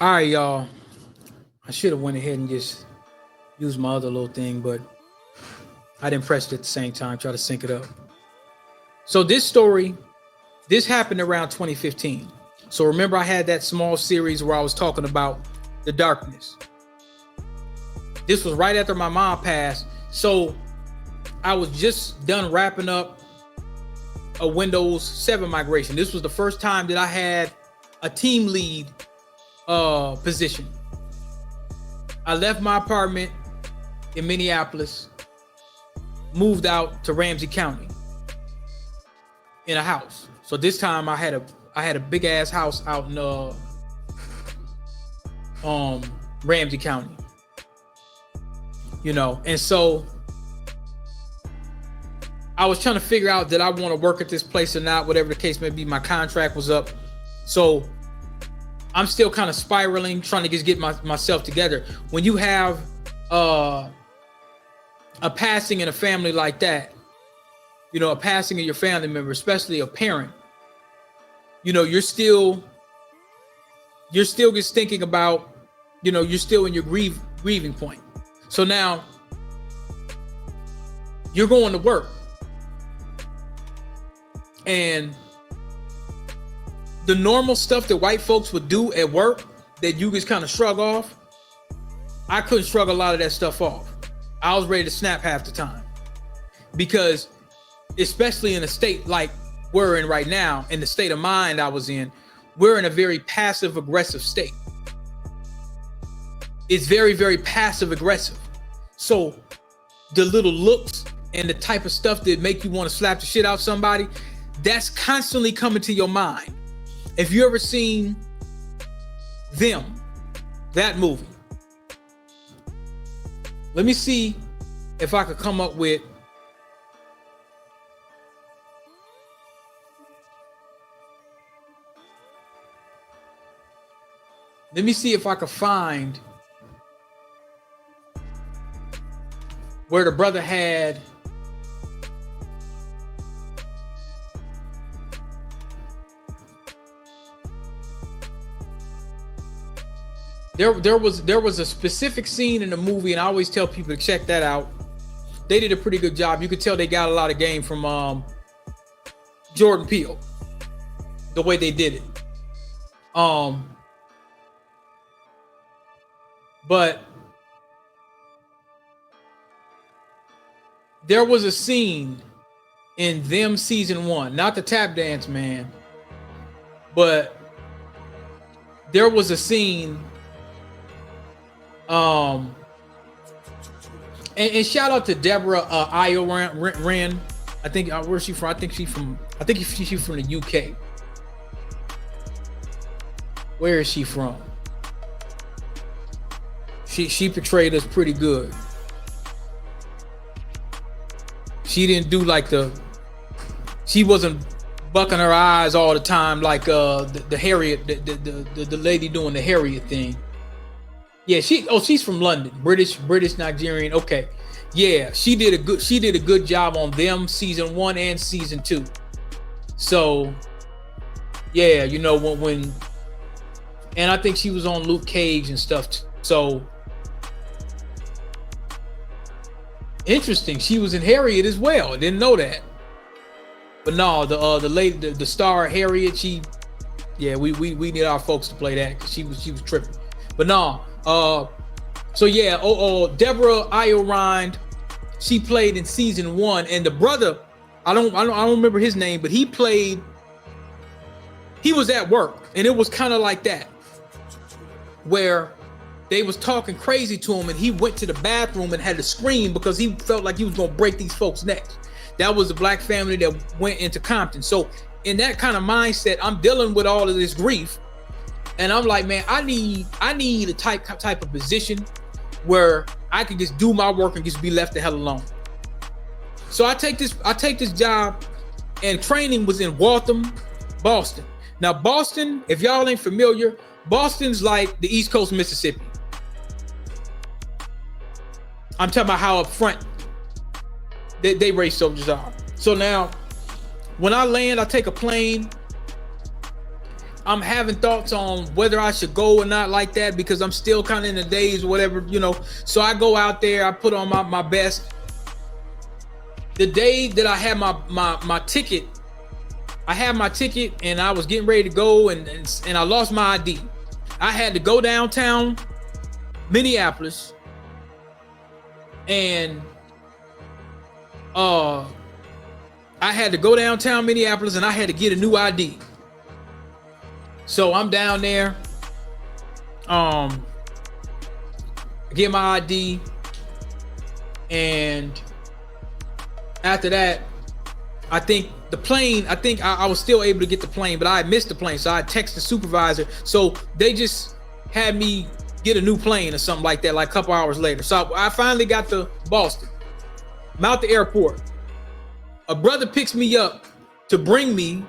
All right, y'all. I should have went ahead and just used my other little thing, but I didn't press it at the same time. Try to sync it up. So this happened around 2015. So remember, I had that small series where I was talking about the darkness. This was right after my mom passed. So I was just done wrapping up a Windows 7 migration. This was the first time that I had a team lead position. I left my apartment in Minneapolis, moved out to Ramsey County in a house. So this time I had a big ass house out in Ramsey County. And so I was trying to figure out, did I want to work at this place or not, whatever the case may be. My contract was up. So I'm still kind of spiraling, trying to just get myself together. When you have a passing in a family like that, a passing of your family member, especially a parent, you're still just thinking about, you're still in your grieving point. So now you're going to work, and the normal stuff that white folks would do at work that you just kind of shrug off, I couldn't shrug a lot of that stuff off. I was ready to snap half the time, because especially in a state like we're in right now, in the state of mind I was in, we're in a very passive aggressive state. It's very, very passive aggressive. So the little looks and the type of stuff that make you want to slap the shit out somebody, that's constantly coming to your mind. If you ever seen Them, that movie, let me see if I could come up with find where the brother had there was a specific scene in the movie, and I always tell people to check that out. They did a pretty good job. You could tell they got a lot of game from Jordan Peele, the way they did it. But there was a scene in Them season 1, not the tap dance, man, but there was a scene. And shout out to Deborah Ioran. I think where's she from? I think she's from the UK. Where is she from? She portrayed us pretty good. She didn't do she wasn't bucking her eyes all the time like the Harriet, the lady doing the Harriet thing. Yeah, she's from London, British Nigerian. Okay, yeah, she did a good job on Them season 1 and season 2. So yeah, when and I think she was on Luke Cage and stuff too. So interesting, she was in Harriet as well. I didn't know that. But no, the lady, the star Harriet, we need our folks to play that, because she was tripping. But no, so yeah, Deborah Ioran, she played in season 1, and the brother, I don't remember his name, but he was at work, and it was kind of like that, where they was talking crazy to him, and he went to the bathroom and had to scream because he felt like he was gonna break these folks' necks. That was the black family that went into Compton. So in that kind of mindset, I'm dealing with all of this grief, and I'm like, man, I need a type of position where I can just do my work and just be left the hell alone. So I take this job, and training was in Waltham, Boston. Now Boston, if y'all ain't familiar, Boston's like the East Coast Mississippi. I'm talking about how up front they race soldiers are. So now, when I land, I take a plane. I'm having thoughts on whether I should go or not like that, because I'm still kind of in the days or whatever, So I go out there, I put on my best. The day that I had my ticket, I had my ticket and I was getting ready to go, and I lost my ID. I had to go downtown Minneapolis, and I had to go downtown Minneapolis and I had to get a new ID. So I'm down there, I get my ID, and after that, I think I was still able to get the plane, but I had missed the plane. So I texted the supervisor. So they just had me get a new plane or something like that, like a couple hours later. So I finally got to Boston. I'm out the airport. A brother picks me up to bring me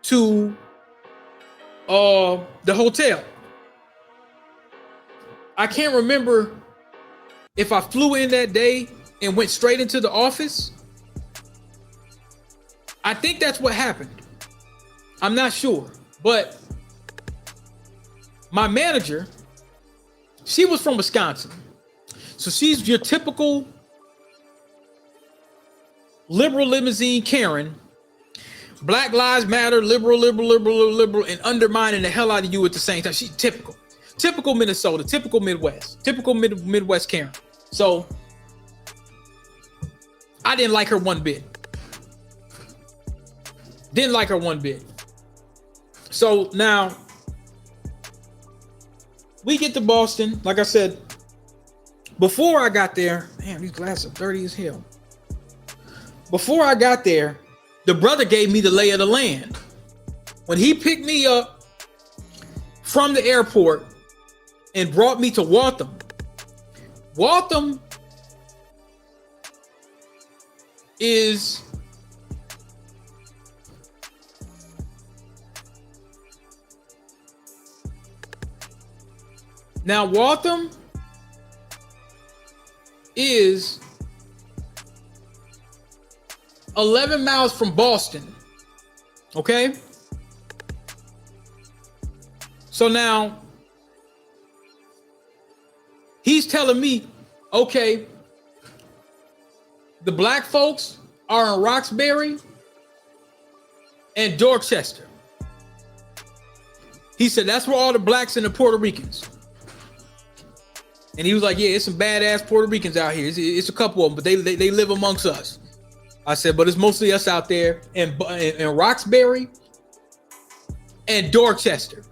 to the hotel. I can't remember if I flew in that day and went straight into the office. I think that's what happened. I'm not sure. But my manager, she was from Wisconsin. So she's your typical liberal limousine Karen. Black Lives Matter, liberal, and undermining the hell out of you at the same time. She's typical Minnesota, typical Midwest, typical Midwest Karen. So I didn't like her one bit. So now we get to Boston. Like I said, before I got there, damn, these glasses are dirty as hell. Before I got there, the brother gave me the lay of the land. When he picked me up from the airport and brought me to Waltham. Waltham is now Waltham is 11 miles from Boston. Okay? So now he's telling me, okay, the black folks are in Roxbury and Dorchester. He said that's where all the blacks and the Puerto Ricans. And he was like, yeah, it's some badass Puerto Ricans out here. It's a couple of them, but they live amongst us. I said, but it's mostly us out there in Roxbury and Dorchester.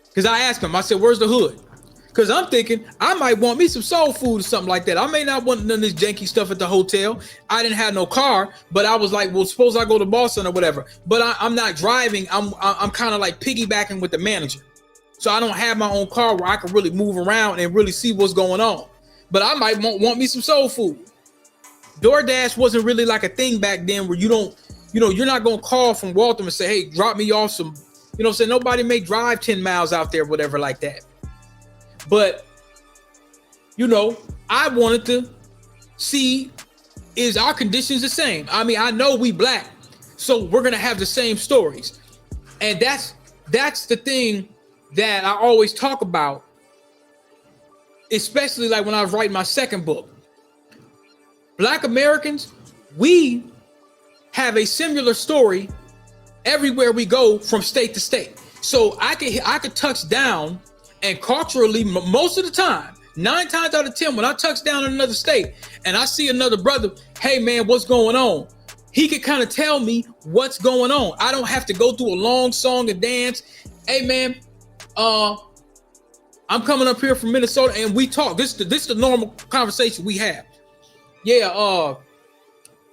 Because I asked him, I said, where's the hood? Because I'm thinking I might want me some soul food or something like that. I may not want none of this janky stuff at the hotel. I didn't have no car, but I was like, well, suppose I go to Boston or whatever. But I'm not driving. I'm kind of like piggybacking with the manager. So I don't have my own car where I can really move around and really see what's going on. But I might want me some soul food. DoorDash wasn't really like a thing back then where you're not going to call from Waltham and say, hey, drop me off some, say nobody may drive 10 miles out there, whatever like that. But, I wanted to see, is our conditions the same? I mean, I know we black, so we're going to have the same stories. And that's the thing that I always talk about, especially like when I was writing my second book. Black Americans, we have a similar story everywhere we go from state to state. So I could touch down, and culturally, most of the time, 9 times out of 10, when I touch down in another state and I see another brother, hey man, what's going on? He could kind of tell me what's going on. I don't have to go through a long song and dance. Hey man, I'm coming up here from Minnesota and we talk. This is the normal conversation we have. Yeah,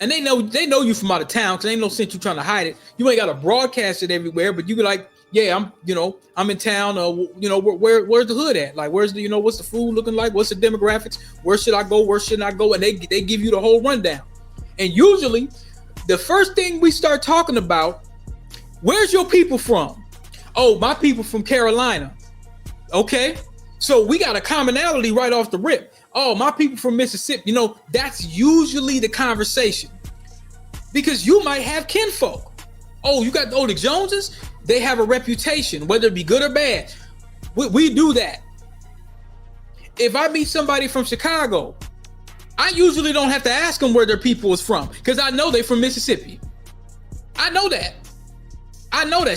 and they know you from out of town because ain't no sense you trying to hide it. You ain't got to broadcast it everywhere, but you be like, yeah, I'm in town. Where's the hood at? Like, where's the, what's the food looking like? What's the demographics? Where should I go? Where shouldn't I go? And they give you the whole rundown. And usually, the first thing we start talking about, where's your people from? Oh, my people from Carolina. Okay, so we got a commonality right off the rip. Oh, my people from Mississippi. That's usually the conversation because you might have kinfolk. Oh, you got the Joneses? They have a reputation, whether it be good or bad. We do that. If I meet somebody from Chicago, I usually don't have to ask them where their people is from, because I know they're from Mississippi. I know that.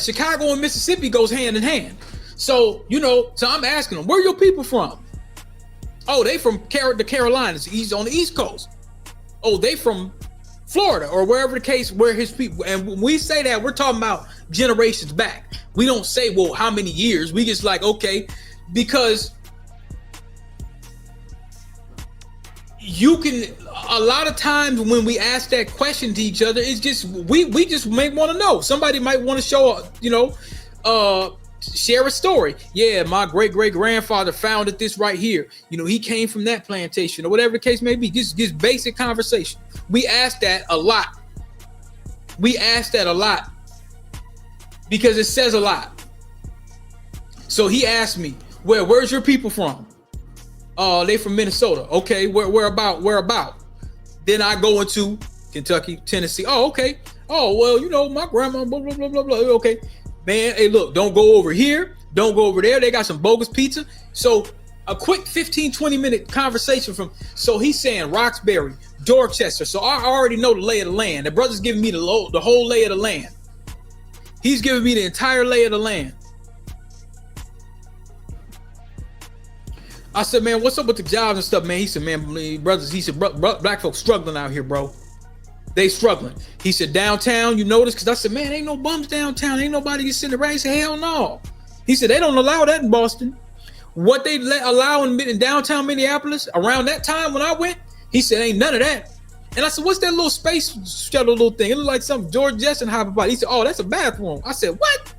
Chicago and Mississippi goes hand in hand. So, so I'm asking them, where your people from? Oh, they from the Carolinas. He's on the East Coast. Oh, they from Florida or wherever the case, where his people. And when we say that, we're talking about generations back. We don't say, well, how many years? We just like, okay, because you can, a lot of times when we ask that question to each other, it's just, we just may want to know. Somebody might want to show, share a story. Yeah, my great-great-grandfather founded this right here. He came from that plantation or whatever the case may be. Just basic conversation. We ask that a lot. Because it says a lot. So he asked me, where's your people from? They from Minnesota. Okay, where about? Then I go into Kentucky, Tennessee. Oh, okay. Oh, well, my grandma, blah, blah, blah, blah, blah. Okay. Man, hey, look, don't go over here. Don't go over there. They got some bogus pizza. So a quick 15-20 minute conversation so he's saying Roxbury, Dorchester. So I already know the lay of the land. The brother's giving me the whole lay of the land. He's giving me the entire lay of the land. I said, man, what's up with the jobs and stuff, man? He said, man, brothers, black folks struggling out here, bro. They struggling. He said, downtown, you notice? Because I said, man, ain't no bums downtown. Ain't nobody just sitting around. He said, hell no. He said, they don't allow that in Boston. What they allow in downtown Minneapolis around that time when I went, he said, ain't none of that. And I said, what's that little space shuttle little thing? It looked like some George Jetson hop about. He said, oh, that's a bathroom. I said, what?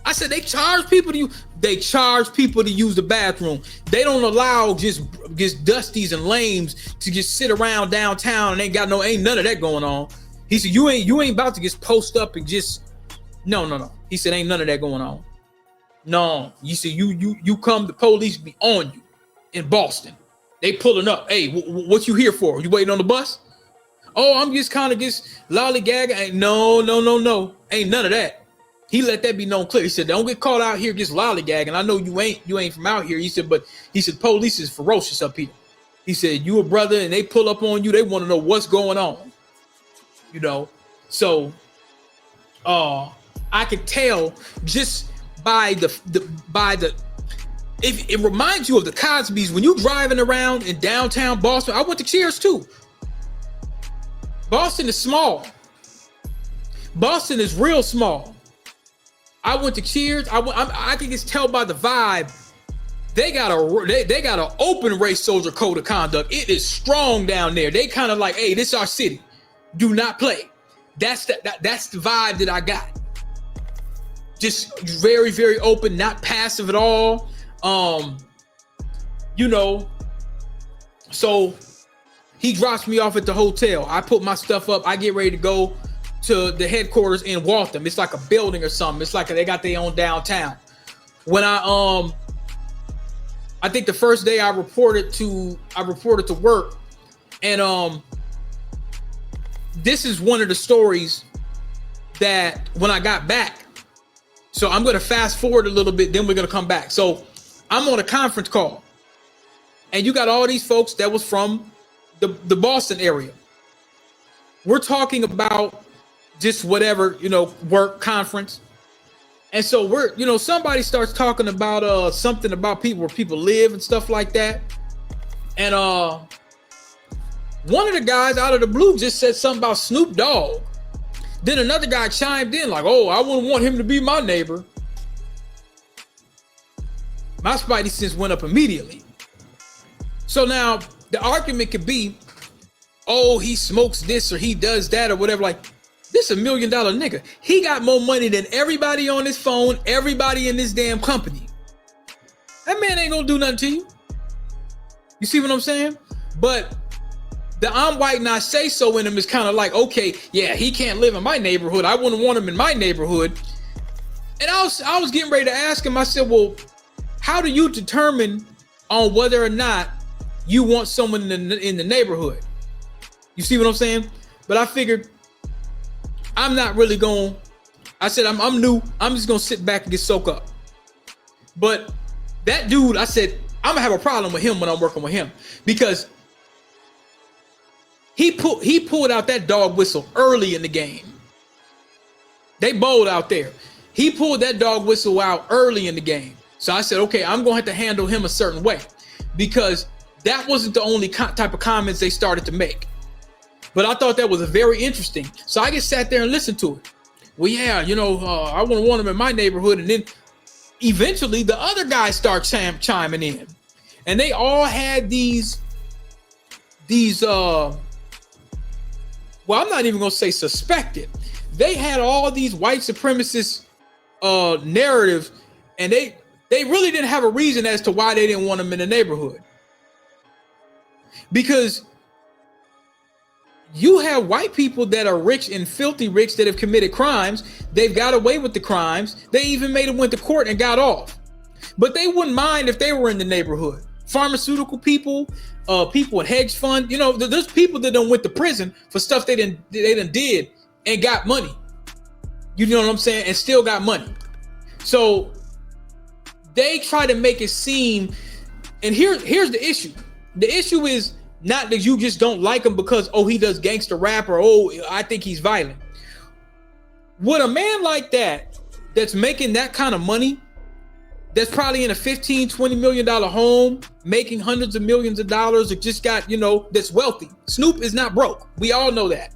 I said, they charge people to use the bathroom. They don't allow just dusties and lames to just sit around downtown and ain't none of that going on. He said, you ain't about to just post up and just no. He said, ain't none of that going on. No. You said you come, the police be on you in Boston. They pulling up. Hey, what you here for? You waiting on the bus? Oh, I'm just kind of lollygagging. No. Ain't none of that. He let that be known clear. He said, don't get caught out here just lollygagging. I know you ain't from out here. He said, but police is ferocious up here. He said, you a brother and they pull up on you. They want to know what's going on. So I could tell just by the if it reminds you of the Cosbys when you driving around in downtown Boston. I went to Cheers too. Boston is small. Boston is real small. I went to Cheers. I can just tell by the vibe. They got an open race soldier code of conduct. It is strong down there. They kind of like, hey, this is our city. Do not play. That's the vibe that I got. Just very, very open, not passive at all. So he drops me off at the hotel. I put my stuff up. I get ready to go to the headquarters in Waltham. It's like a building or something. It's like they got their own downtown. When I think the first day I reported to work, and this is one of the stories that when I got back. So I'm going to fast forward a little bit, then we're going to come back. So I'm on a conference call, and you got all these folks that was from the Boston area. We're talking about just whatever, work conference. And so somebody starts talking about something about people, where people live and stuff like that. And one of the guys out of the blue just said something about Snoop Dogg. Then another guy chimed in like, oh, I wouldn't want him to be my neighbor. My spidey sense went up immediately. So now the argument could be, oh, he smokes this or he does that or whatever. Like, this $1 million nigga. He got more money than everybody on this phone, everybody in this damn company. That man ain't gonna do nothing to you. You see what I'm saying? But the I'm white and I say so in him is kind of like, okay, yeah, he can't live in my neighborhood. I wouldn't want him in my neighborhood. And I was getting ready to ask him. I said, well, how do you determine on whether or not you want someone in the neighborhood? You see what I'm saying? But I figured I'm not really going I said, I'm new. I'm just gonna sit back and get soaked up. But that dude, I said, I'm gonna have a problem with him when I'm working with him, because he pulled out that dog whistle early in the game. They bowled out there. He pulled that dog whistle out early in the game. So I said, okay, I'm gonna have to handle him a certain way, because that wasn't the only type of comments they started to make. But I thought that was very interesting. So I just sat there and listened to it. Well, yeah, I wouldn't want him in my neighborhood. And then eventually the other guys start chiming in. And they all had these well, I'm not even going to say suspected. They had all these white supremacist narratives, and they really didn't have a reason as to why they didn't want him in the neighborhood. Because you have white people that are rich and filthy rich that have committed crimes. They've got away with the crimes. They even made them went to court and got off. But they wouldn't mind if they were in the neighborhood. Pharmaceutical people, people in hedge fund. There's people that done went to prison for stuff they done did and got money. You know what I'm saying? And still got money. So they try to make it seem, and here's the issue. The issue is not that you just don't like him because, he does gangster rap, or, I think he's violent. Would a man like that's making that kind of money, that's probably in a $15-20 million home, making hundreds of millions of dollars, or just got, that's wealthy. Snoop is not broke. We all know that.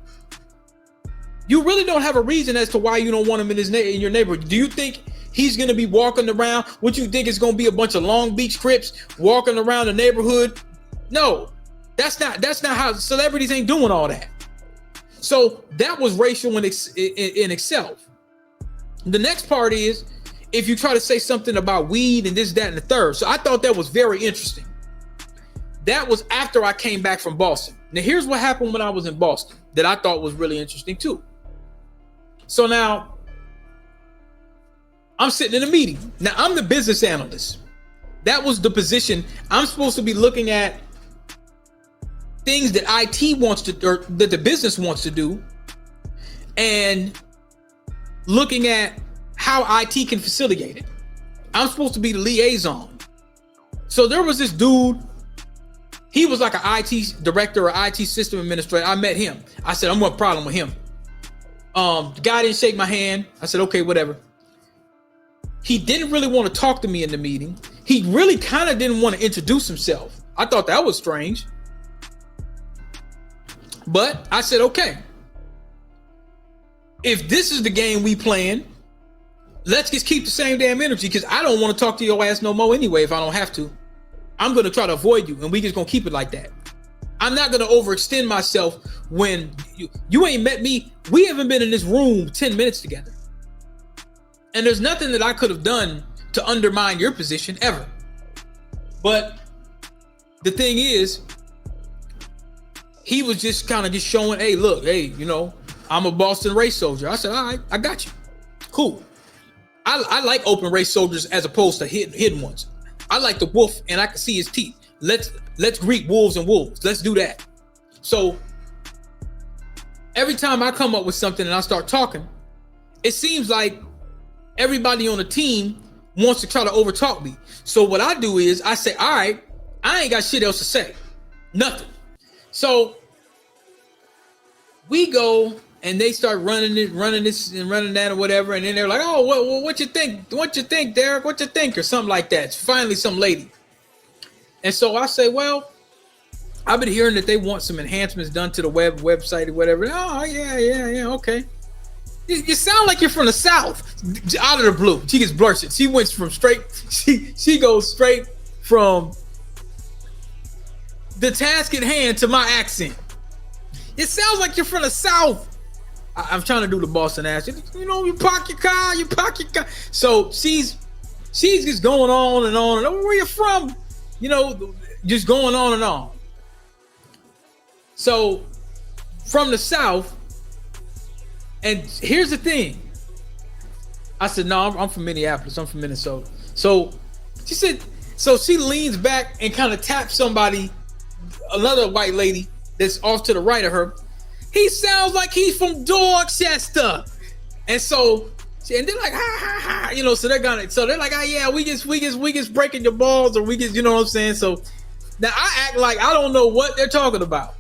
You really don't have a reason as to why you don't want him in your neighborhood. Do you think he's going to be walking around? What you think is going to be a bunch of Long Beach Crips walking around the neighborhood? No. That's not how celebrities ain't doing all that. So that was racial in itself. The next part is if you try to say something about weed and this, that, and the third. So I thought that was very interesting. That was after I came back from Boston. Now here's what happened when I was in Boston that I thought was really interesting too. So now I'm sitting in a meeting. Now I'm the business analyst. That was the position. I'm supposed to be looking at things that IT wants to, or that the business wants to do, and looking at how IT can facilitate it. I'm supposed to be the liaison. So there was this dude, he was like an IT director or IT system administrator. I met him. I said, I'm going to have a problem with him. The guy didn't shake my hand. I said, okay, whatever. He didn't really want to talk to me in the meeting. He really kind of didn't want to introduce himself. I thought that was strange. But I said, okay, if this is the game we playing, let's just keep the same damn energy, because I don't want to talk to your ass no more anyway if I don't have to. I'm going to try to avoid you, and we just going to keep it like that. I'm not going to overextend myself when you ain't met me. We haven't been in this room 10 minutes together. And there's nothing that I could have done to undermine your position ever. But the thing is, he was just kind of just showing, hey, look, hey, I'm a Boston race soldier. I said, all right, I got you. Cool. I like open race soldiers as opposed to hidden ones. I like the wolf and I can see his teeth. Let's greet wolves and wolves. Let's do that. So every time I come up with something and I start talking, it seems like everybody on the team wants to try to overtalk me. So what I do is I say, all right, I ain't got shit else to say. Nothing. So we go and they start running this and running that or whatever. And then they're like, oh, what you think? What you think, Derek? What you think? Or something like that. It's finally some lady. And so I say, well, I've been hearing that they want some enhancements done to the website or whatever. Oh, yeah, okay. You sound like you're from the South. Out of the blue. She gets blursted. She went from she goes straight from the task at hand to my accent. It sounds like you're from the South. I'm trying to do the Boston accent. You park your car. So she's just going on and on. And where you from? Just going on and on. So from the South, and here's the thing. I said, no, I'm from Minneapolis. I'm from Minnesota. So she said, so she leans back and kind of taps somebody, another white lady that's off to the right of her. He sounds like he's from Dorchester. And so And they're like, ha ha ha, you know. So they're like, oh yeah, we just breaking your balls, or we just, you know what I'm saying. So now I act like I don't know what they're talking about.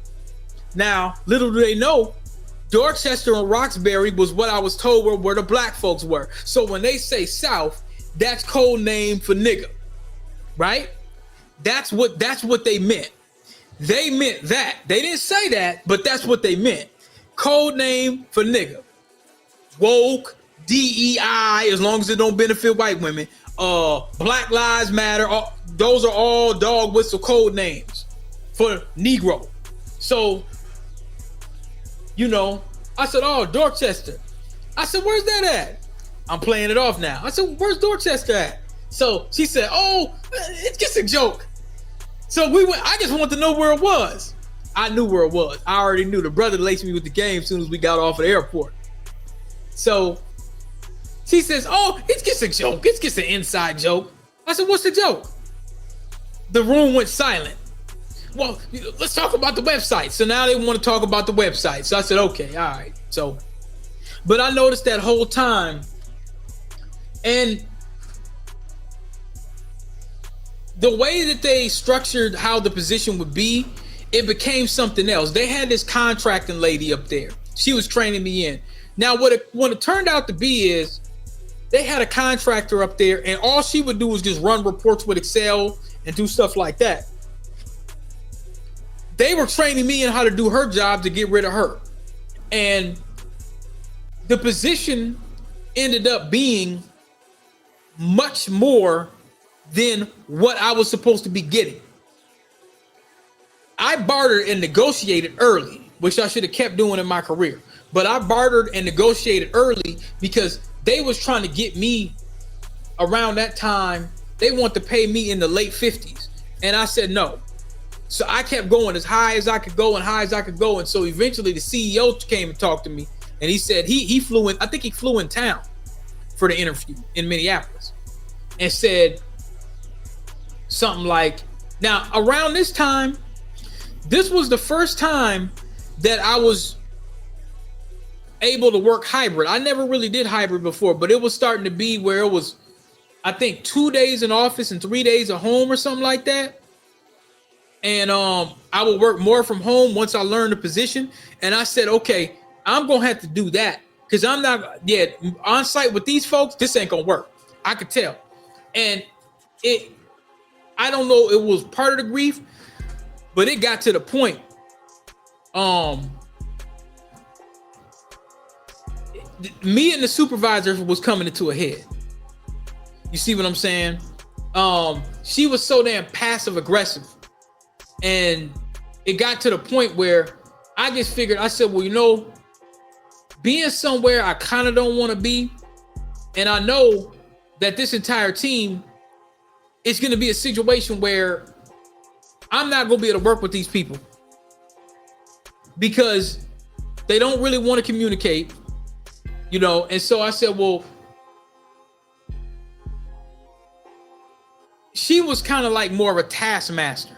Now, little do they know, Dorchester and Roxbury was what I was told where the black folks were. So when they say South, that's code name for nigga, right? That's what they meant. They meant that. They didn't say that, but that's what they meant. Code name for nigga. Woke, DEI, as long as it don't benefit white women. Black Lives Matter. Those are all dog whistle code names for Negro. So, you know, I said, oh, Dorchester. I said, where's that at? I'm playing it off now. I said, where's Dorchester at? So she said, oh, it's just a joke. So we went, I just wanted to know where it was. I knew where it was. I already knew. The brother laced me with the game as soon as we got off of the airport. So she says, oh, it's just a joke. It's just an inside joke. I said, what's the joke? The room went silent. Well, let's talk about the website. So now they want to talk about the website. So I said, okay, all right. So, but I noticed that whole time, and the way that they structured how the position would be, it became something else. They had this contracting lady up there. She was training me in. Now, what it turned out to be is they had a contractor up there, and all she would do was just run reports with Excel and do stuff like that. They were training me in how to do her job to get rid of her. And the position ended up being much more than what I was supposed to be getting. I bartered and negotiated early, which I should have kept doing in my career. But I bartered and negotiated early because they was trying to get me around that time. They want to pay me in the late 50s. And I said no. So I kept going as high as I could go and high as I could go. And so eventually the CEO came and talked to me. And he said he flew in, I think he flew in town for the interview in Minneapolis, and said something like, now around this time, this was the first time that I was able to work hybrid. I never really did hybrid before, but it was starting to be where it was, I think, 2 days in office and 3 days at home or something like that. And I would work more from home once I learned the position. And I said, okay, I'm going to have to do that because I'm not, on site with these folks, this ain't going to work. I could tell. And I don't know, it was part of the grief, but it got to the point. Me and the supervisor was coming into a head. You see what I'm saying? She was so damn passive aggressive. And it got to the point where I just figured, I said, well, you know, being somewhere I kind of don't want to be, and I know that this entire team is going to be a situation where I'm not going to be able to work with these people because they don't really want to communicate, you know. And so I said, well, she was kind of like more of a taskmaster.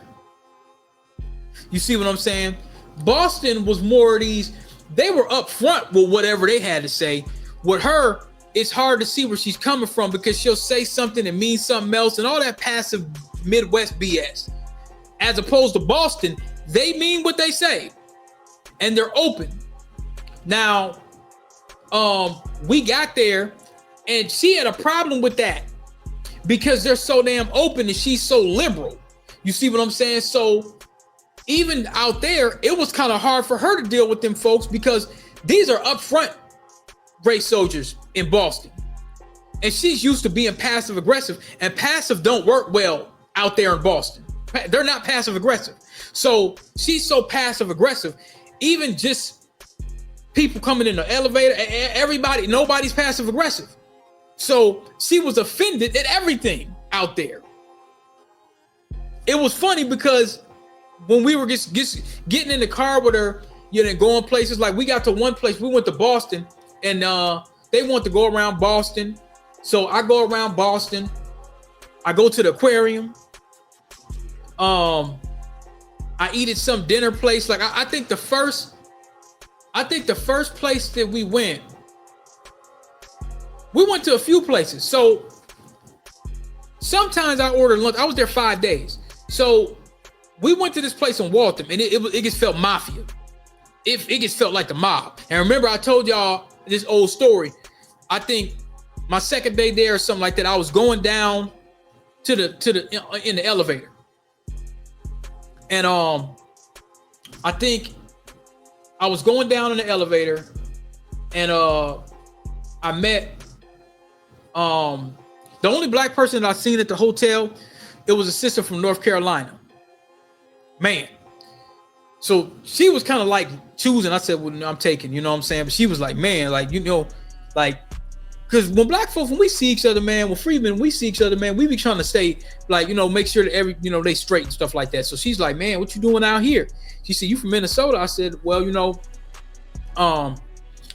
You see what I'm saying? Boston was more of these, they were up front with whatever they had to say. With her, it's hard to see where she's coming from because she'll say something and mean something else and all that passive Midwest BS. As opposed to Boston, they mean what they say and they're open. Now, we got there and she had a problem with that because they're so damn open and she's so liberal. You see what I'm saying? So even out there, it was kind of hard for her to deal with them folks because these are upfront race soldiers in Boston. And she's used to being passive aggressive, and passive don't work well out there in Boston. They're not passive aggressive. So she's so passive aggressive, even just people coming in the elevator, everybody, nobody's passive aggressive. So she was offended at everything out there. It was funny because when we were just getting in the car with her, you know, going places, like we got to one place, we went to Boston, and they want to go around Boston. So I go around Boston. I go to the aquarium. I eat at some dinner place. Like I think the first place that we went, We went to a few places. So sometimes I ordered lunch. I was there 5 days. So we went to this place in Waltham, and it just felt mafia. It just felt like the mob. And remember, I told y'all this old story. I think my second day there or something like that, I was going down in the elevator. And I think I was going down in the elevator, and I met the only black person that I seen at the hotel. It was a sister from North Carolina. Man. So she was kind of like choosing. I said, well, I'm taking, you know what I'm saying? But she was like, man, like, you know, like, because when black folks, when we see each other, man, when freedmen, we see each other, man, we be trying to stay, like, you know, make sure that they straight and stuff like that. So she's like, man, what you doing out here? She said, you from Minnesota? I said, well, you know, I'm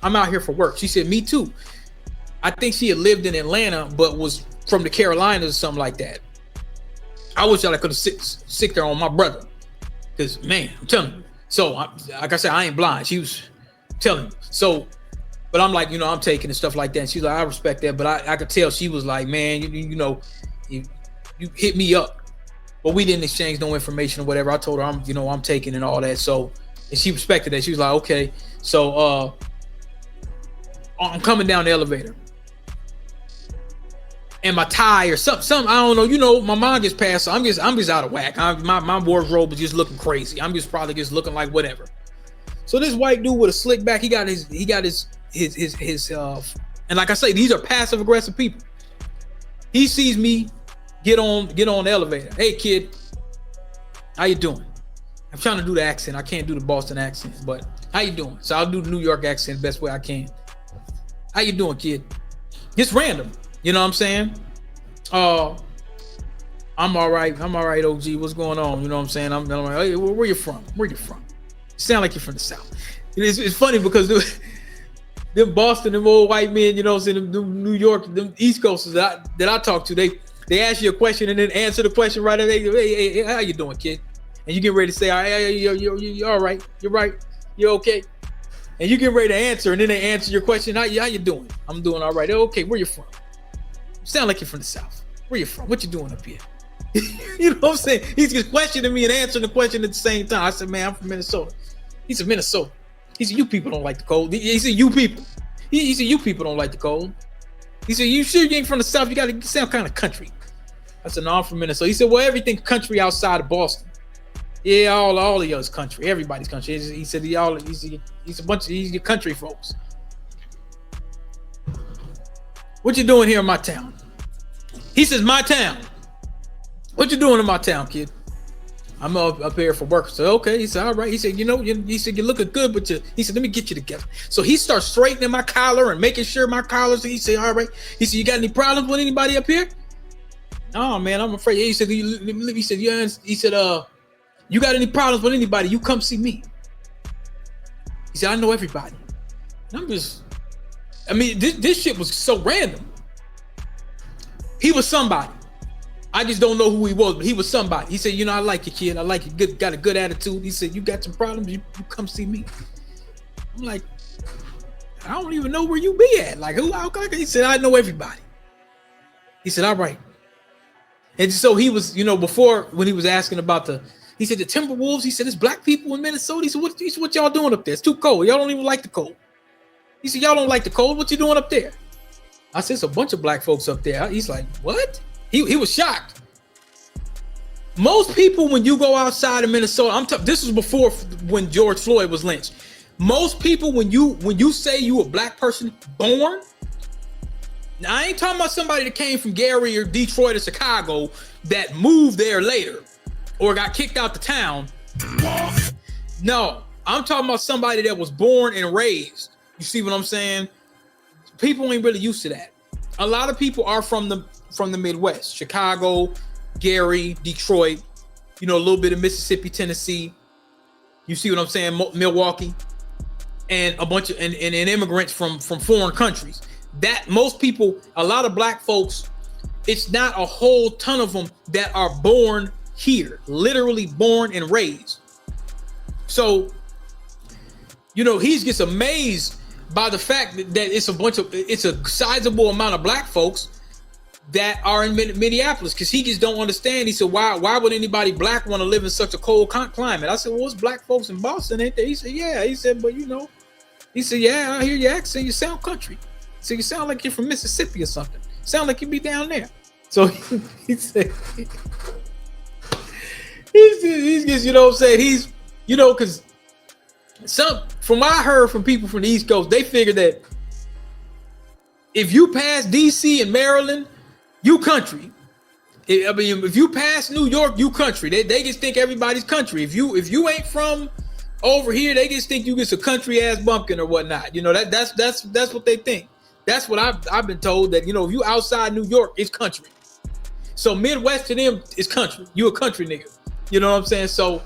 out here for work. She said, me too. I think she had lived in Atlanta, but was from the Carolinas or something like that. I wish I could have sick there on my brother. Because, man, I'm telling you. So, like I said, I ain't blind. She was telling me. So, but I'm like, you know, I'm taking and stuff like that. And she's like, I respect that. But I could tell she was like, man, you know, you hit me up. But we didn't exchange no information or whatever. I told her, I'm taking and all that. So, and she respected that. She was like, okay. So, I'm coming down the elevator. And my tie or something, I don't know, you know, my mind gets past, so I'm just out of whack. My wardrobe is just looking crazy. I'm just probably just looking like whatever. So this white dude with a slick back, he got his and like I say, these are passive aggressive people. He sees me get on the elevator. Hey kid, how you doing? I'm trying to do the accent. I can't do the Boston accent, but how you doing? So I'll do the New York accent the best way I can. How you doing, kid? It's random. You know what I'm saying? I'm all right. OG. What's going on? You know what I'm saying? I'm like, hey, where you from? Where you from? You sound like you're from the South. It's funny because them Boston, them old white men, you know what I'm saying, them New York, them East Coasters that I talk to, they ask you a question and then answer the question right away. Hey, how you doing, kid? And you get ready to say, hey, you're all right. You're right. You're okay. And you get ready to answer, and then they answer your question. How you doing? I'm doing all right. Okay, where you from? You sound like you're from the South. Where you from? What you doing up here? You know what I'm saying? He's just questioning me and answering the question at the same time. I said, man, I'm from Minnesota. He said, Minnesota. He said, you people don't like the cold. He said, you people. He said, you people don't like the cold. He said, you sure you ain't from the South? You got to sound kind of country. I said, no, I'm from Minnesota. He said, well, everything country outside of Boston. Yeah, all of y'all's country. Everybody's country. He said, he's your country folks. What you doing here in my town? He says, my town. What you doing in my town, kid? I'm up here for work. So, okay. He said, all right. He said, you know, he said, you're looking good, but he said, let me get you together. So he starts straightening my collar and making sure my collar's. He said, all right. He said, you got any problems with anybody up here? Oh, man, I'm afraid. He said, yeah. He said, you got any problems with anybody? You come see me. He said, I know everybody. And this shit was so random. He was somebody. I just don't know who he was, but he was somebody. He said, you know, I like you, kid. I like you. Good, got a good attitude. He said, you got some problems, you come see me. I'm like, I don't even know where you be at. Like, who? He said, I know everybody. He said, all right. And so he was, you know, before when he was asking about he said the Timberwolves, he said, it's black people in Minnesota. He said, what y'all doing up there? It's too cold. Y'all don't even like the cold. He said, y'all don't like the cold. What you doing up there? I said, it's a bunch of black folks up there. He's like, what? He was shocked. Most people, when you go outside of Minnesota, this was before when George Floyd was lynched. Most people, when you say you a black person born, now I ain't talking about somebody that came from Gary or Detroit or Chicago that moved there later or got kicked out the town. No, I'm talking about somebody that was born and raised. You see what I'm saying? People ain't really used to that. A lot of people are from the Midwest, Chicago, Gary, Detroit, you know, a little bit of Mississippi, Tennessee. You see what I'm saying? Milwaukee, and a bunch of and immigrants from foreign countries. That most people, a lot of black folks, it's not a whole ton of them that are born here, literally born and raised. So, you know, he's just amazed by the fact that it's a sizable amount of black folks that are in Minneapolis, because he just don't understand. He said, why would anybody black want to live in such a cold climate? I said, well, it's black folks in Boston, ain't there? He said, yeah. He said, but he said, yeah, I hear your accent. You sound country. So you sound like you're from Mississippi or something. Sound like you be down there. So he said, he's just, you know what I'm saying? He's, because from what I heard from people from the East Coast, they figure that if you pass DC and Maryland, you country. I mean, if you pass New York, you country. They just think everybody's country. If you ain't from over here, they just think you just a country ass bumpkin or whatnot. That's what they think. That's what I've been told, that if you outside New York, it's country. So Midwest to them is country. You a country nigga. You know what I'm saying? So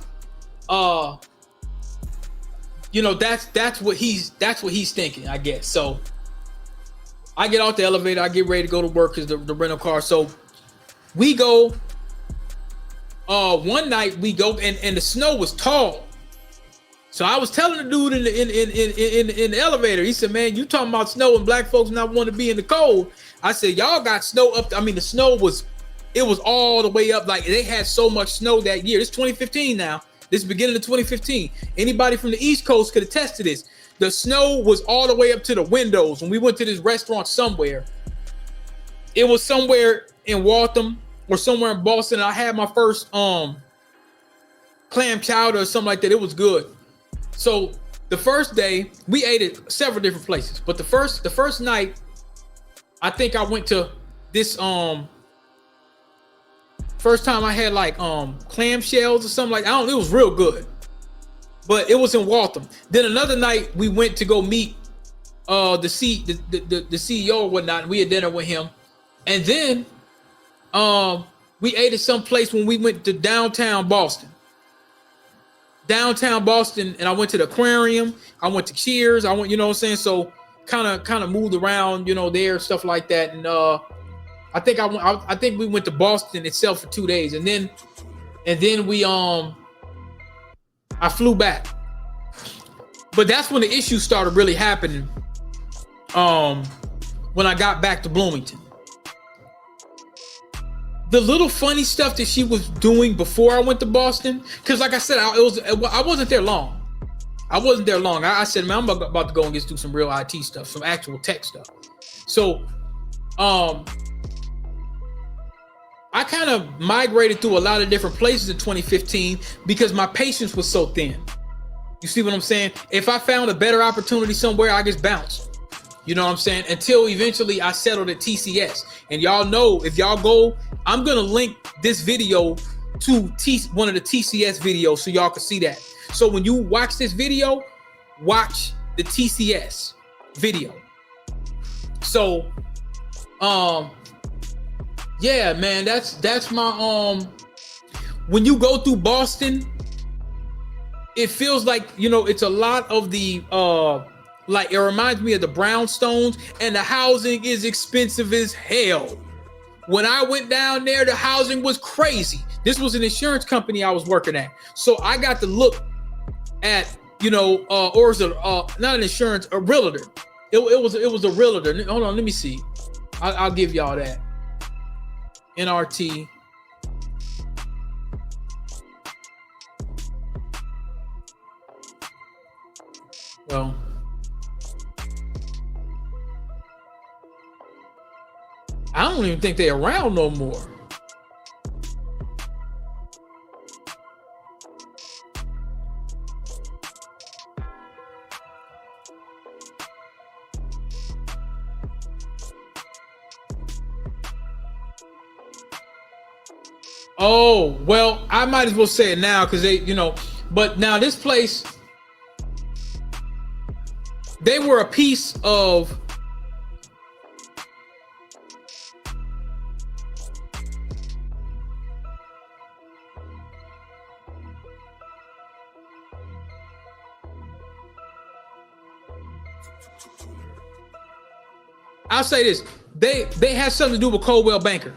that's what he's thinking, I guess. So I get off the elevator, I get ready to go to work, because the rental car. So we go, one night we go, and the snow was tall. So I was telling the dude in the elevator, he said, man, you talking about snow and black folks not want to be in the cold. I said, y'all got snow up. I mean, the snow was all the way up. Like, they had so much snow that year. It's 2015 now. This is beginning of 2015. Anybody from the East Coast could attest to this. The snow was all the way up to the windows. When we went to this restaurant somewhere, it was somewhere in Waltham or somewhere in Boston. I had my first clam chowder or something like that. It was good. So the first day we ate at several different places, but the first night, I think I went to this first time I had like clam shells or something like, I don't know, it was real good. But it was in Waltham. Then another night we went to go meet the CEO or whatnot, and we had dinner with him. And then we ate at some place when we went to downtown Boston, and I went to the aquarium. I went to Cheers. I went, you know what I'm saying? So kind of moved around, there, stuff like that. And I think we went to Boston itself for 2 days, and then we I flew back. But that's when the issues started really happening. When I got back to Bloomington, the little funny stuff that she was doing before I went to Boston, because like I said, I wasn't there long. I said, man, I'm about to go and do some real IT stuff, some actual tech stuff. So I kind of migrated through a lot of different places in 2015 because my patience was so thin. You see what I'm saying? If I found a better opportunity somewhere, I just bounced. You know what I'm saying? Until eventually I settled at TCS. And y'all know, if y'all go, I'm going to link this video to one of the TCS videos so y'all can see that. So when you watch this video, watch the TCS video. So, yeah, man, that's my when you go through Boston, it feels like, it's a lot of the like, it reminds me of the brownstones, and the housing is expensive as hell. When I went down there, the housing was crazy. This was an insurance company I was working at, so I got to look at, or is it not an insurance, a realtor. It was a realtor. Hold on, let me see. I'll give y'all that. NRT. Well, I don't even think they're around no more. Oh, well, I might as well say it now because they, but now this place, they were a piece of I'll say this. They had something to do with Coldwell Banker.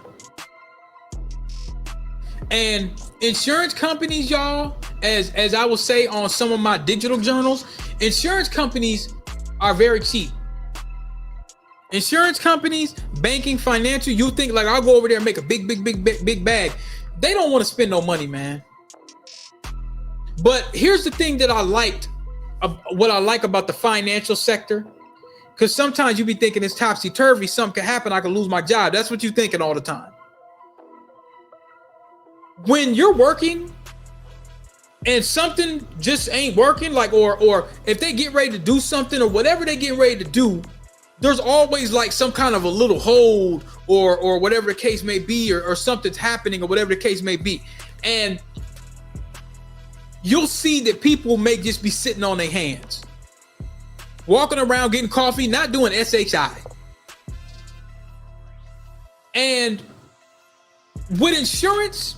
And insurance companies, y'all, as I will say on some of my digital journals, insurance companies are very cheap. Insurance companies, banking, financial, you think like I'll go over there and make a big bag. They don't want to spend no money, man. But here's the thing that I liked, what I like about the financial sector, because sometimes you be thinking it's topsy-turvy, something could happen, I could lose my job. That's what you're thinking all the time. When you're working and something just ain't working, like, or if they get ready to do something or whatever they getting ready to do, there's always like some kind of a little hold or whatever the case may be, or something's happening or whatever the case may be. And you'll see that people may just be sitting on their hands, walking around getting coffee, not doing SHI. And with insurance,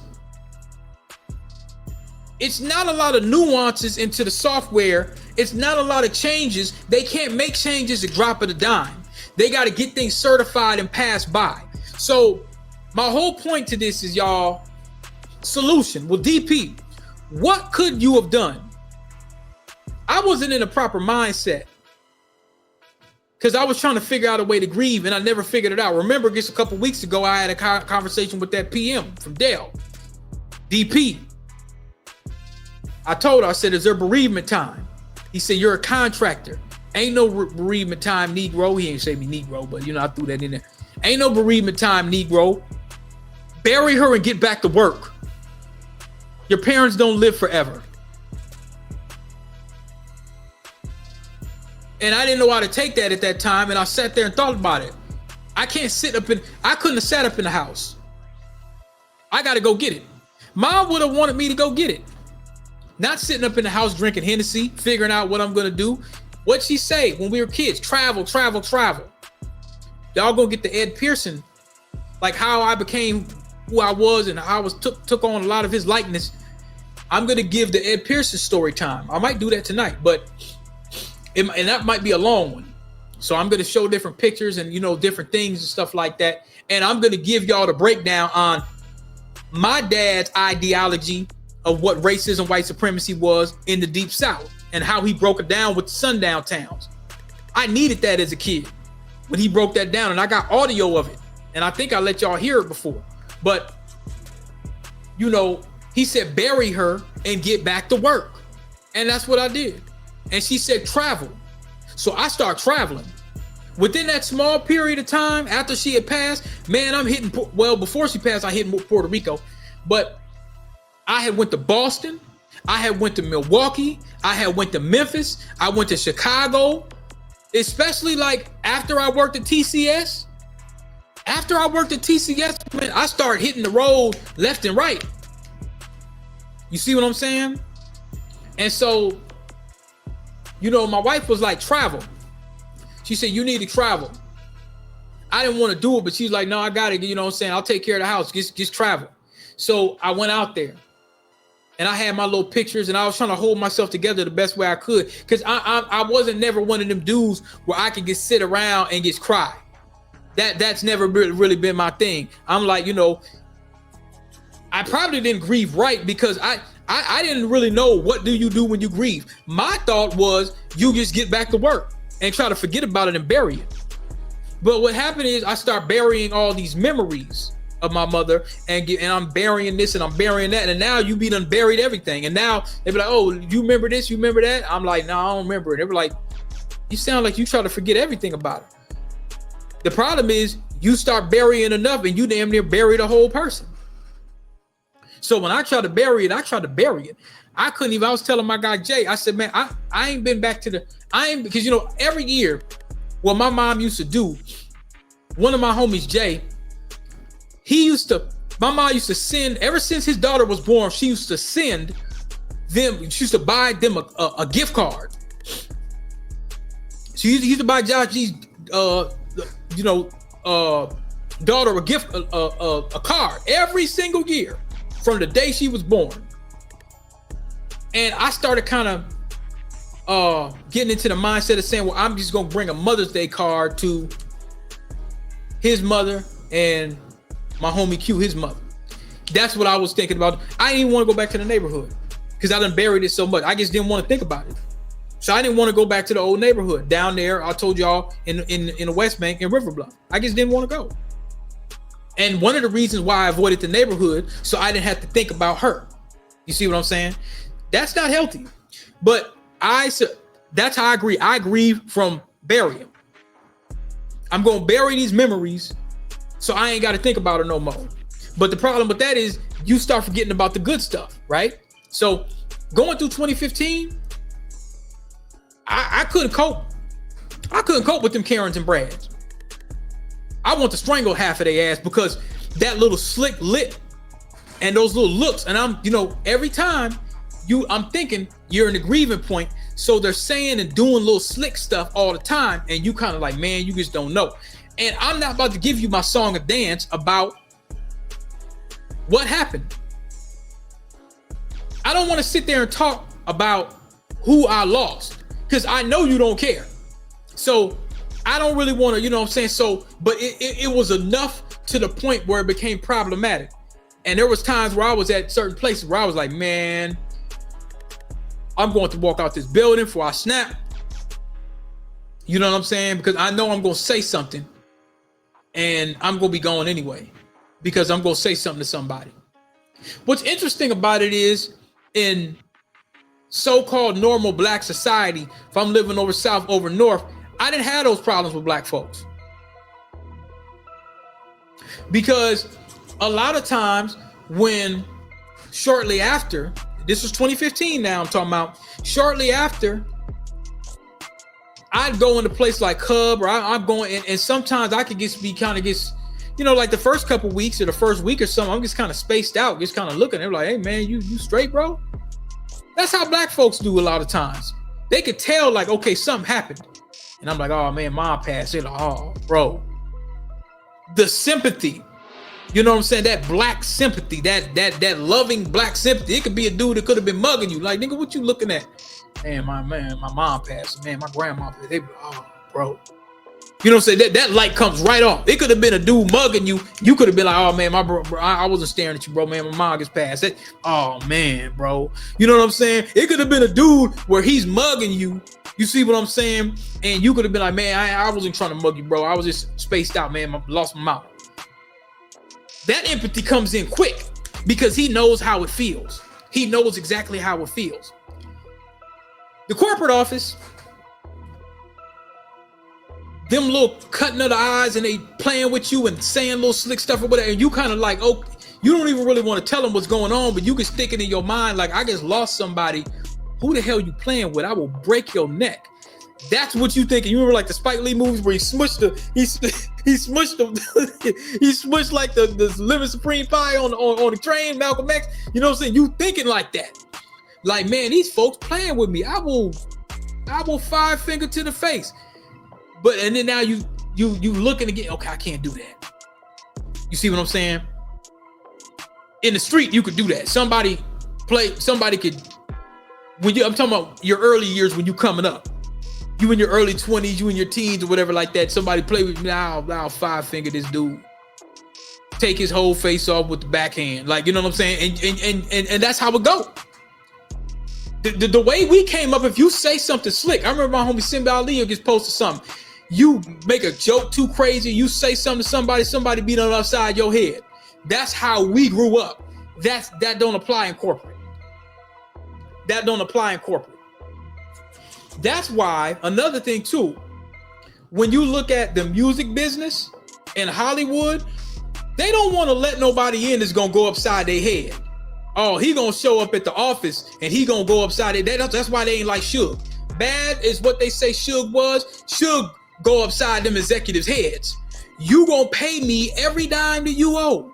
it's not a lot of nuances into the software. It's not a lot of changes. They can't make changes at drop of a dime. They got to get things certified and passed by. So my whole point to this is, y'all, solution. Well, DP, what could you have done? I wasn't in a proper mindset because I was trying to figure out a way to grieve, and I never figured it out. Remember, just a couple weeks ago, I had a conversation with that PM from Dell. DP, I told her, I said, is there bereavement time? He said, you're a contractor. Ain't no bereavement time, Negro. He ain't say me Negro, but I threw that in there. Ain't no bereavement time, Negro. Bury her and get back to work. Your parents don't live forever. And I didn't know how to take that at that time, and I sat there and thought about it. I couldn't have sat up in the house. I got to go get it. Mom would have wanted me to go get it. Not sitting up in the house drinking Hennessy, figuring out what I'm going to do. What'd she say when we were kids? Travel, travel, travel. Y'all gonna get the Ed Pearson, like how I became who I was and how I was took on a lot of his likeness. I'm gonna give the Ed Pearson story time. I might do that tonight, but and that might be a long one. So I'm gonna show different pictures and different things and stuff like that. And I'm gonna give y'all the breakdown on my dad's ideology of what racism, white supremacy was in the Deep South and how he broke it down with the sundown towns. I needed that as a kid when he broke that down, and I got audio of it. And I think I let y'all hear it before. But, he said, bury her and get back to work. And that's what I did. And she said, travel. So I start traveling. Within that small period of time after she had passed, man, I'm hitting, before she passed, I hit Puerto Rico. But I had went to Boston. I had went to Milwaukee. I had went to Memphis. I went to Chicago, especially like after I worked at TCS. After I worked at TCS, man, I started hitting the road left and right. You see what I'm saying? And so, my wife was like, travel. She said, you need to travel. I didn't want to do it, but she's like, no, I got it. I'll take care of the house. Just travel. So I went out there. And I had my little pictures, and I was trying to hold myself together the best way I could, because I wasn't never one of them dudes where I could just sit around and just cry. That's never really been my thing. I'm like, I probably didn't grieve right because I didn't really know what do you do when you grieve. My thought was you just get back to work and try to forget about it and bury it. But what happened is I start burying all these memories of my mother, and I'm burying this and I'm burying that, and now you be done buried everything, and now they be like, oh, you remember this, you remember that? I'm like, no, I don't remember it. They were like, you sound like you try to forget everything about it. The problem is you start burying enough and you damn near bury the whole person. So when I try to bury it, I couldn't even. I was telling my guy Jay, I said, man, I ain't been back to because every year what my mom used to do, one of my homies, Jay, my mom used to send, ever since his daughter was born, she used to buy them a gift card. She used to buy Josh G's, daughter a card every single year from the day she was born. And I started kind of getting into the mindset of saying, well, I'm just going to bring a Mother's Day card to his mother and my homie Q, his mother. That's what I was thinking about. I didn't even want to go back to the neighborhood because I done buried it so much. I just didn't want to think about it. So I didn't want to go back to the old neighborhood down there. I told y'all in the West Bank in River Bluff. I just didn't want to go. And one of the reasons why I avoided the neighborhood, so I didn't have to think about her. You see what I'm saying? That's not healthy. But that's how I grieve. I grieve from burying. I'm going to bury these memories so I ain't got to think about her no more. But the problem with that is you start forgetting about the good stuff, right? So going through 2015, I couldn't cope. I couldn't cope with them Karens and Brads. I want to strangle half of their ass because that little slick lip and those little looks. And I'm, every time I'm thinking you're in a grieving point. So they're saying and doing little slick stuff all the time. And you kind of like, man, you just don't know. And I'm not about to give you my song of dance about what happened. I don't want to sit there and talk about who I lost because I know you don't care. So I don't really want to, you know what I'm saying? So, but it was enough to the point where it became problematic. And there was times where I was at certain places where I was like, man, I'm going to walk out this building before I snap. You know what I'm saying? Because I know I'm going to say something and I'm going to be going anyway because I'm going to say something to somebody. What's interesting about it is in so-called normal black society, if I'm living over south, over north, I didn't have those problems with black folks. Because a lot of times when shortly after, this was 2015 now I'm talking about, shortly after, I'd go in a place like Cub or I'm going, and sometimes I could be kind of like the first couple weeks or the first week or something, I'm just kind of spaced out, just kind of looking. They're like, hey man, you straight, bro? That's how black folks do a lot of times. They could tell like, okay, something happened. And I'm like, oh man, mom passed. They're like, oh, bro. The sympathy, you know what I'm saying? That black sympathy, that loving black sympathy. It could be a dude that could have been mugging you. Like, nigga, what you looking at? Man, my mom passed. Man, my grandma passed. They be, oh, bro. You know what I'm saying? That light comes right off. It could have been a dude mugging you. You could have been like, oh man, my bro, I wasn't staring at you, bro. Man, my mom gets passed. Oh man, bro. You know what I'm saying? It could have been a dude where he's mugging you. You see what I'm saying? And you could have been like, man, I wasn't trying to mug you, bro. I was just spaced out, man. I lost my mouth. That empathy comes in quick because he knows how it feels. He knows exactly how it feels. The corporate office, them little cutting of the eyes and they playing with you and saying little slick stuff or whatever. And you kind of like, oh, you don't even really want to tell them what's going on, but you can stick it in your mind. Like, I just lost somebody. Who the hell you playing with? I will break your neck. That's what you think. You remember like the Spike Lee movies where he smushed like the living supreme pie on the train, Malcolm X. You know what I'm saying? You thinking like that. Like, man, these folks playing with me. I will 5-finger to the face. But and then now you looking again. Okay, I can't do that. You see what I'm saying? In the street, you could do that. Somebody could. I'm talking about your early years when you coming up. You in your early 20s, you in your teens or whatever like that. Somebody play with me. I'll 5-finger this dude. Take his whole face off with the backhand. Like, you know what I'm saying? And that's how it go. The way we came up, if you say something slick, I remember my homie Simba Ali gets posted something. You make a joke too crazy, you say something to somebody beat on the upside your head. That's how we grew up. That don't apply in corporate. That don't apply in corporate. That's why, another thing too, when you look at the music business in Hollywood, they don't want to let nobody in that's gonna go upside their head. Oh, he gonna show up at the office and he gonna go upside their head. That's why they ain't like Suge. Bad is what they say Suge was. Suge go upside them executives' heads. You gonna pay me every dime that you owe.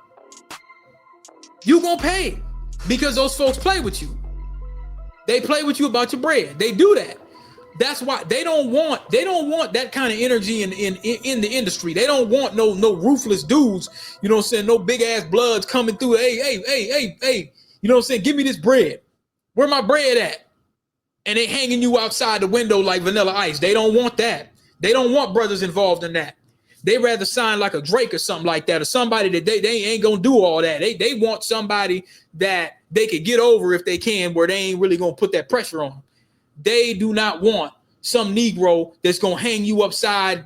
You gonna pay because those folks play with you. They play with you about your bread. They do that. That's why they don't want that kind of energy in the industry. They don't want no ruthless dudes, you know what I'm saying? No big ass bloods coming through. Hey, you know what I'm saying? Give me this bread. Where my bread at? And they hanging you outside the window like Vanilla Ice. They don't want that. They don't want brothers involved in that. They rather sign like a Drake or something like that, or somebody that they ain't gonna do all that. They want somebody that they could get over if they can, where they ain't really gonna put that pressure on. They do not want some Negro that's gonna hang you upside,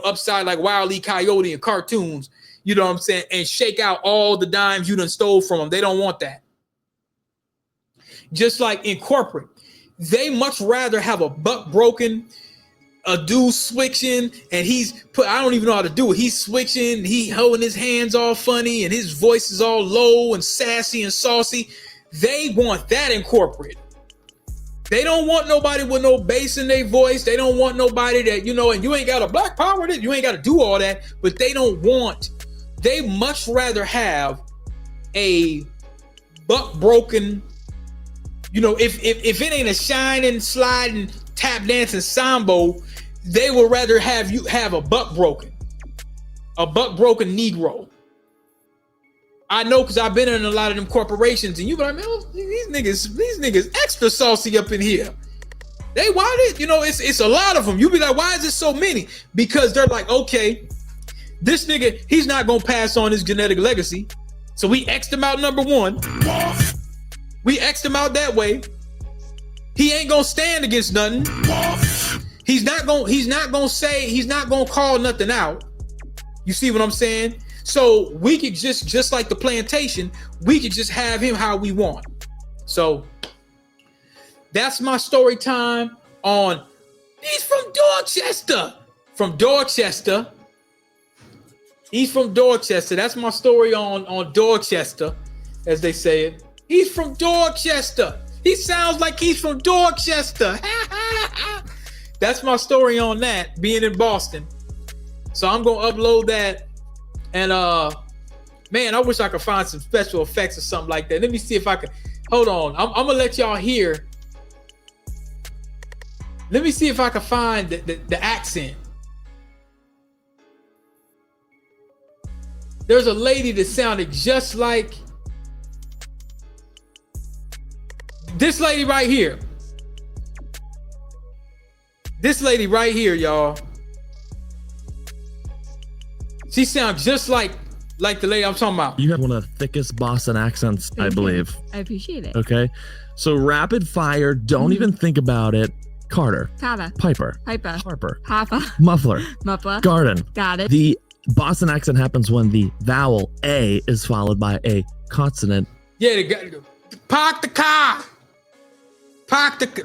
upside like Wile E. Coyote in cartoons, you know what I'm saying, and shake out all the dimes you done stole from them. They don't want that. Just like in corporate, they much rather have a buck broken, a dude switching, and I don't even know how to do it. He's switching, he holding his hands all funny, and his voice is all low and sassy and saucy. They want that in corporate. They don't want nobody with no bass in their voice. They don't want nobody that, and you ain't got a black power, you ain't got to do all that, but they much rather have a buck broken, if it ain't a shining, sliding, tap dancing sambo, they would rather have you have a buck broken Negro. I know, because I've been in a lot of them corporations, and you be like, man, these niggas extra saucy up in here. They want it, it's a lot of them. You be like, why is it so many? Because they're like, okay, this nigga, he's not gonna pass on his genetic legacy, so we X'd him out number one. We X'd him out that way. He ain't gonna stand against nothing. He's not gonna call nothing out. You see what I'm saying? So we could just like the plantation, we could just have him how we want. So that's my story time on. He's from Dorchester. He's from Dorchester. That's my story on Dorchester, as they say it. He's from Dorchester. He sounds like he's from Dorchester. That's my story on that, being in Boston. So I'm gonna upload that. And man, I wish I could find some special effects or something like that. Let me see if I can. Hold on. I'm gonna let y'all hear. Let me see if I can find the accent. There's a lady that sounded just like this lady right here. This lady right here, y'all. She sounds just like the lady I'm talking about. You have one of the thickest Boston accents, I believe. I appreciate it. Okay. So rapid fire, don't even think about it. Carter. Carter. Piper. Piper. Harper. Harper. Muffler. Muffler. Garden. Got it. The Boston accent happens when the vowel A is followed by a consonant. Yeah, they got park the car.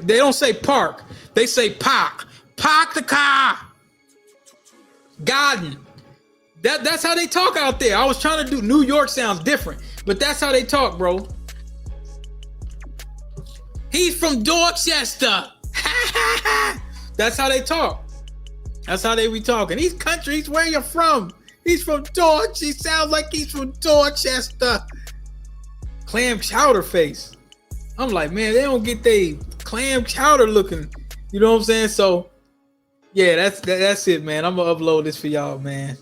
They don't say park. They say park. Park the car. Garden. That's how they talk out there. I was trying to do New York sounds different, but that's how they talk, bro. He's from Dorchester. That's how they talk. That's how they be talking. He's country. He's where you're from. He's from Dorchester. He sounds like he's from Dorchester. Clam chowder face. I'm like, man, they don't get they clam chowder looking. You know what I'm saying? So, yeah, that's it, man. I'm gonna upload this for y'all, man.